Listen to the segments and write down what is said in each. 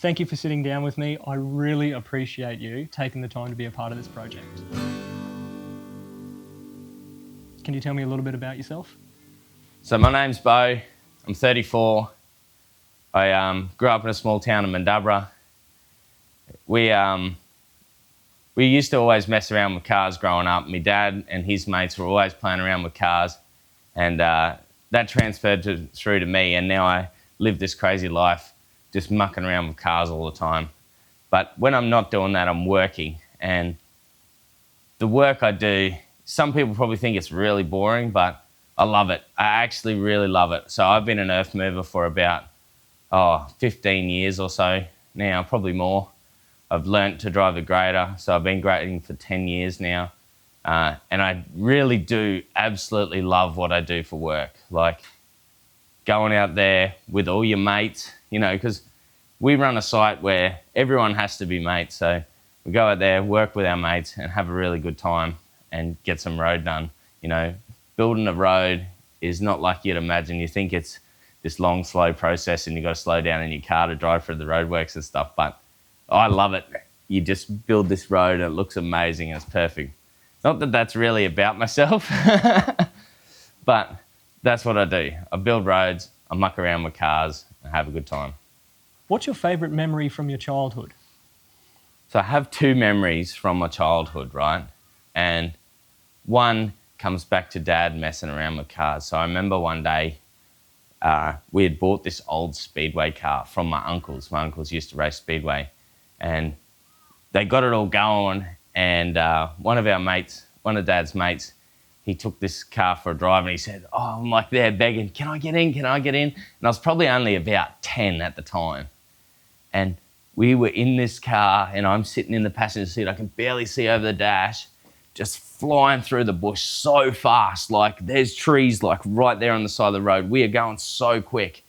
Thank you for sitting down with me. I really appreciate you taking the time to be a part of this project. Can you tell me a little bit about yourself? So my name's Beau. I'm 34. I grew up in a small town in Mandabra. We used to always mess around with cars growing up. My dad and his mates were always playing around with cars, and that transferred through to me, and now I live this crazy life just mucking around with cars all the time. But when I'm not doing that, I'm working, and the work I do, some people probably think it's really boring, but I love it. I actually really love it. So I've been an earth mover for about 15 years or so now, probably more. I've learnt to drive a grader, so I've been grading for 10 years now. And I really do absolutely love what I do for work. Like going out there with all your mates, because we run a site where everyone has to be mates. So we go out there, work with our mates and have a really good time and get some road done. Building a road is not like you'd imagine. You think it's this long, slow process and you've got to slow down in your car to drive through the roadworks and stuff, but I love it. You just build this road and it looks amazing and it's perfect. Not that that's really about myself, but that's what I do. I build roads, I muck around with cars and have a good time. What's your favourite memory from your childhood? So I have two memories from my childhood, right? And one comes back to Dad messing around with cars. So I remember one day we had bought this old Speedway car from my uncles. My uncles used to race Speedway, and they got it all going. And one of Dad's mates, he took this car for a drive and he said, I'm like there begging, can I get in? And I was probably only about 10 at the time. And we were in this car and I'm sitting in the passenger seat. I can barely see over the dash, just flying through the bush so fast. Like there's trees like right there on the side of the road. We are going so quick.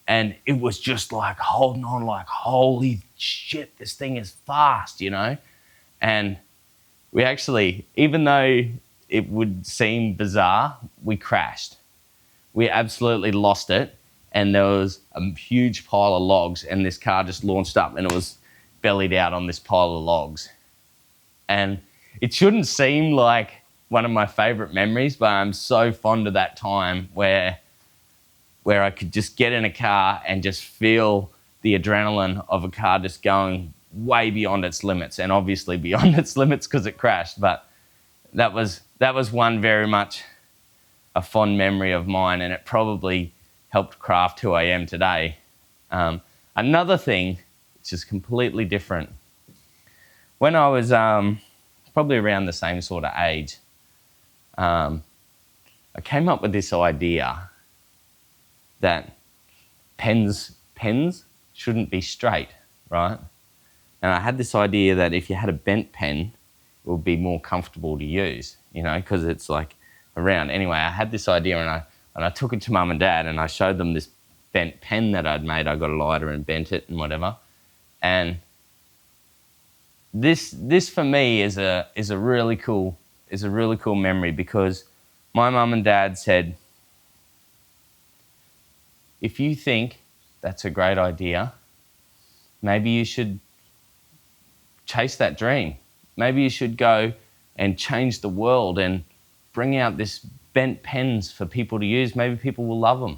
And it was just like holding on like, holy shit, this thing is fast, And we actually, even though it would seem bizarre, we crashed. We absolutely lost it. And there was a huge pile of logs and this car just launched up and it was bellied out on this pile of logs. And it shouldn't seem like one of my favorite memories, but I'm so fond of that time where I could just get in a car and just feel the adrenaline of a car just going way beyond its limits, and obviously beyond its limits because it crashed. But that was one very much a fond memory of mine, and it probably helped craft who I am today. Another thing, which is completely different, when I was probably around the same sort of age, I came up with this idea that pens shouldn't be straight, right? And I had this idea that if you had a bent pen, it would be more comfortable to use, because it's like around. Anyway, I had this idea and I took it to Mum and Dad and I showed them this bent pen that I'd made. I got a lighter and bent it and whatever. And this for me is a really cool memory, because my mum and dad said, if you think that's a great idea, maybe you should chase that dream. Maybe you should go and change the world and bring out this bent pens for people to use. Maybe people will love them,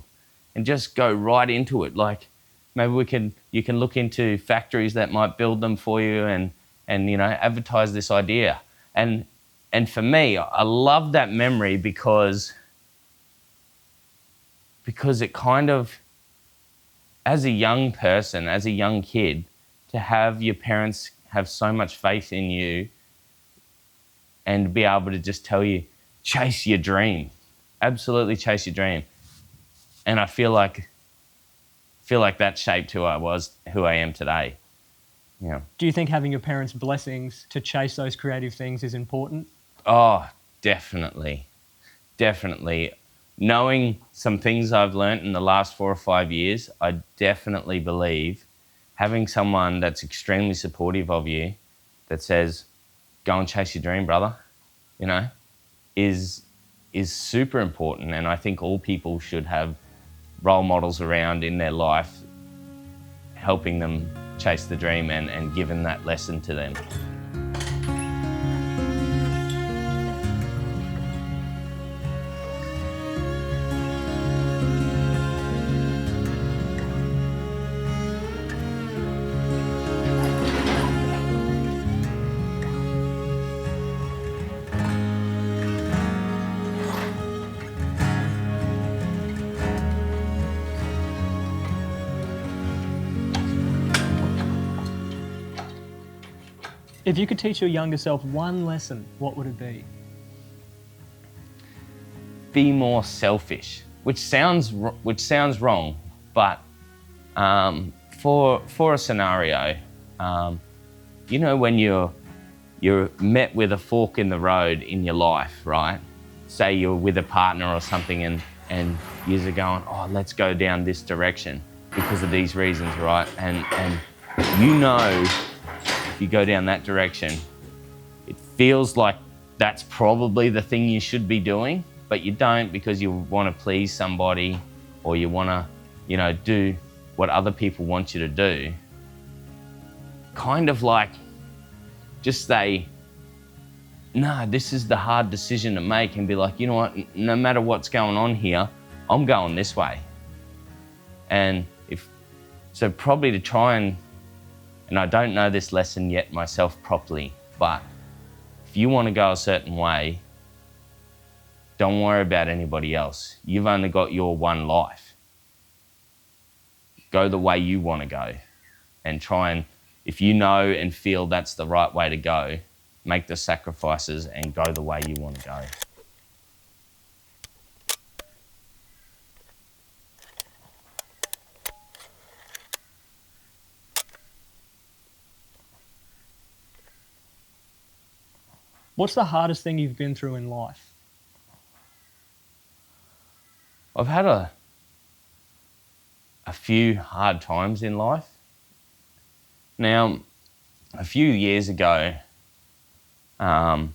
and just go right into it. Like maybe you can look into factories that might build them for you and advertise this idea. And for me, I love that memory because it kind of, as a young person, as a young kid, to have your parents have so much faith in you and be able to just tell you, chase your dream, absolutely chase your dream. And I feel like that shaped who I am today. Yeah. Do you think having your parents' blessings to chase those creative things is important? Oh, definitely. Definitely. Knowing some things I've learnt in the last 4 or 5 years, I definitely believe having someone that's extremely supportive of you, that says, go and chase your dream, brother, is super important. And I think all people should have role models around in their life helping them chase the dream and given that lesson to them. If you could teach your younger self one lesson, what would it be? Be more selfish, which sounds wrong, but for a scenario, you know, when you're met with a fork in the road in your life, right? Say you're with a partner or something, and you're going, oh, let's go down this direction because of these reasons, right? And you know, if you go down that direction, it feels like that's probably the thing you should be doing, but you don't because you want to please somebody, or you want to, you know, do what other people want you to do. Kind of like just say, no, this is the hard decision to make, and be like, you know what, no matter what's going on here, I'm going this way. And so probably to try and I don't know this lesson yet myself properly, but if you want to go a certain way, don't worry about anybody else. You've only got your one life. Go the way you want to go, and try and, if you know and feel that's the right way to go, make the sacrifices and go the way you want to go. What's the hardest thing you've been through in life? I've had a few hard times in life. Now, a few years ago, my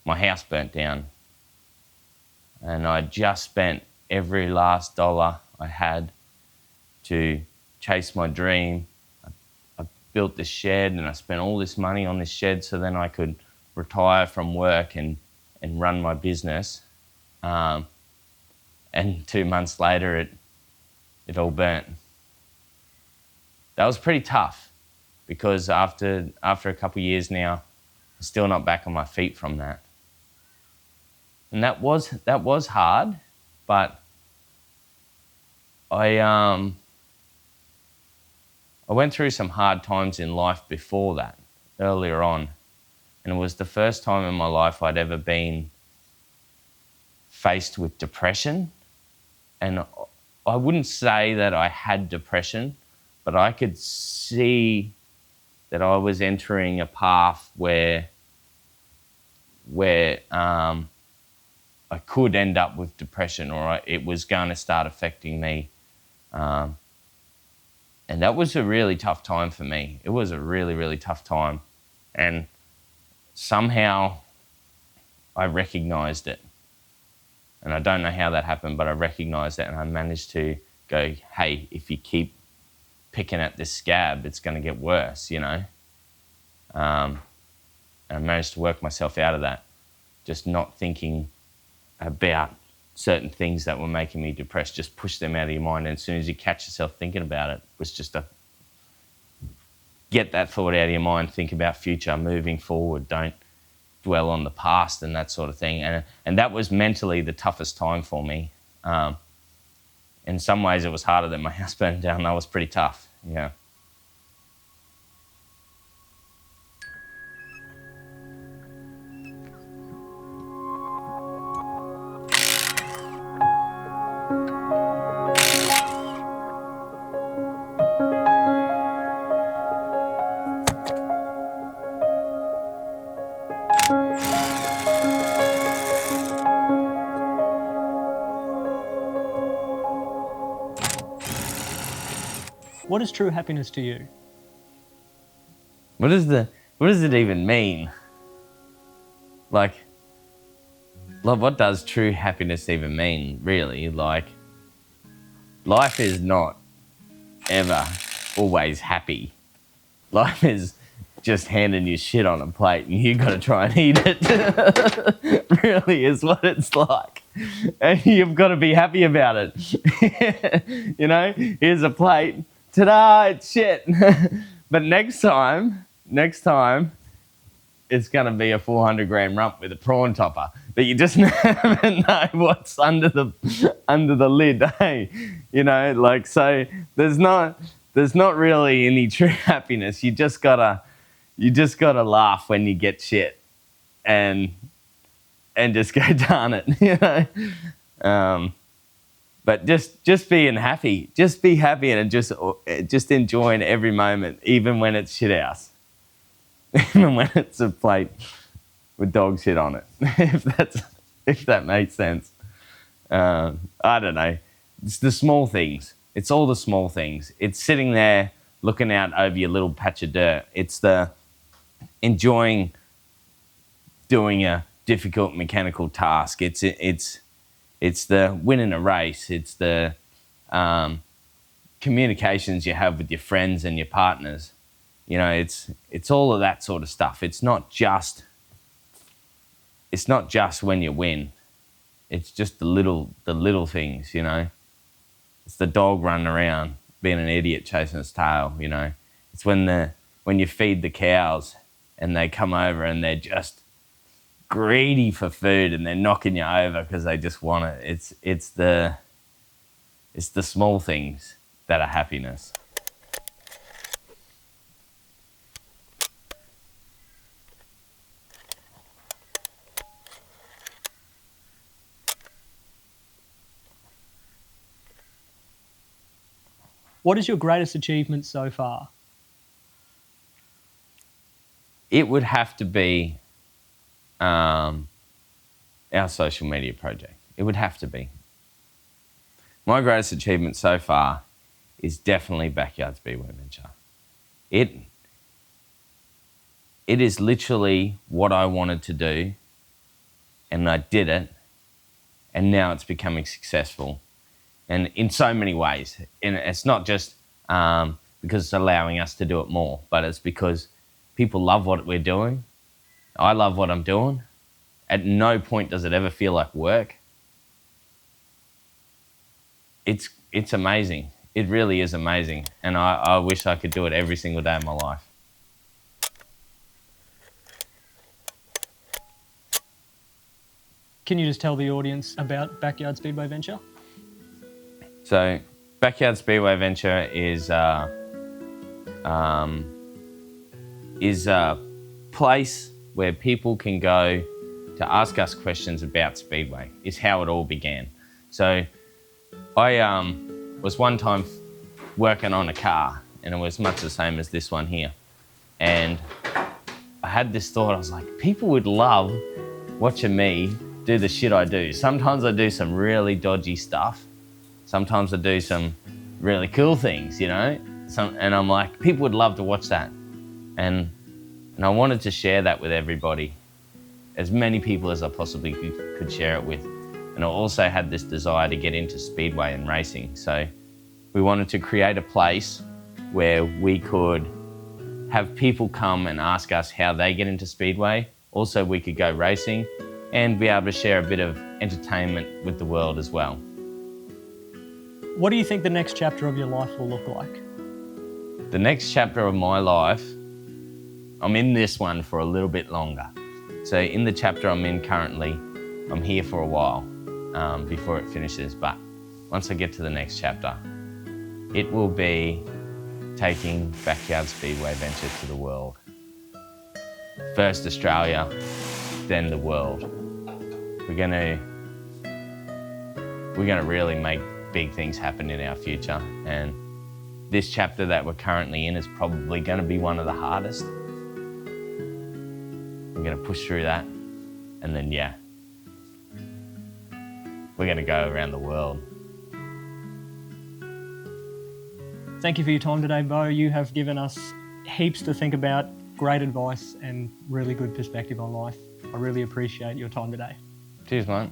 house burnt down, and I just spent every last dollar I had to chase my dream. I built this shed, and I spent all this money on this shed so then I could retire from work and run my business. And 2 months later, it all burnt. That was pretty tough, because after a couple of years now, I'm still not back on my feet from that. And that was hard, but I went through some hard times in life before that, earlier on. And it was the first time in my life I'd ever been faced with depression. And I wouldn't say that I had depression, but I could see that I was entering a path where I could end up with depression, or it was going to start affecting me. And that was a really tough time for me. It was a really, really tough time. And somehow I recognized it. And I don't know how that happened, but I recognized it, and I managed to go, hey, if you keep picking at this scab, it's going to get worse, you know. And I managed to work myself out of that, just not thinking about certain things that were making me depressed. Just push them out of your mind, and as soon as you catch yourself thinking about it, was just get that thought out of your mind, think about future, moving forward, don't dwell on the past and that sort of thing. And that was mentally the toughest time for me. In some ways it was harder than my house burning down. That was pretty tough, yeah. What is true happiness to you? What does it even mean? Like, what does true happiness even mean, really? Like, life is not ever always happy. Life is just handing you shit on a plate and you got to try and eat it. Really is what it's like. And you've got to be happy about it. You know, here's a plate. Ta-da, it's shit. But next time, it's going to be a 400 gram rump with a prawn topper. But you just never know what's under the lid, hey? You know, like, so there's not really any true happiness. You just gotta laugh when you get shit, and just go, darn it, you know. But just being happy, just be happy, and just enjoying every moment, even when it's shit house, even when it's a plate with dog shit on it. if that makes sense. I don't know. It's the small things. It's all the small things. It's sitting there looking out over your little patch of dirt. It's the enjoying doing a difficult mechanical task. It's the winning a race. It's the communications you have with your friends and your partners. You know, it's all of that sort of stuff. It's not just when you win. It's just the little things, you know. It's the dog running around being an idiot chasing its tail, you know. It's when you feed the cows and they come over and they're just greedy for food and they're knocking you over because they just want it. It's the small things that are happiness. What is your greatest achievement so far? It would have to be our social media project. It would have to be. My greatest achievement so far is definitely Backyard Speedway Venture. It is literally what I wanted to do, and I did it, and now it's becoming successful. And in so many ways. And it's not just because it's allowing us to do it more, but it's because people love what we're doing. I love what I'm doing. At no point does it ever feel like work. It's amazing. It really is amazing. And I wish I could do it every single day of my life. Can you just tell the audience about Backyard Speedway Venture? So, Backyard Speedway Venture is a place where people can go to ask us questions about Speedway. Is how it all began. So, I was one time working on a car, and it was much the same as this one here. And I had this thought. I was like, people would love watching me do the shit I do. Sometimes I do some really dodgy stuff. Sometimes I do some really cool things, you know? And I'm like, people would love to watch that. And I wanted to share that with everybody, as many people as I possibly could share it with. And I also had this desire to get into Speedway and racing. So we wanted to create a place where we could have people come and ask us how they get into Speedway. Also, we could go racing and be able to share a bit of entertainment with the world as well. What do you think the next chapter of your life will look like? The next chapter of my life, I'm in this one for a little bit longer. So in the chapter I'm in currently, I'm here for a while before it finishes. But once I get to the next chapter, it will be taking Backyard Speedway Venture to the world. First Australia, then the world. We're gonna really make big things happen in our future, and this chapter that we're currently in is probably going to be one of the hardest. We're going to push through that, and then we're going to go around the world. Thank you for your time today, Beau. You have given us heaps to think about, great advice and really good perspective on life. I really appreciate your time today. Cheers, mate.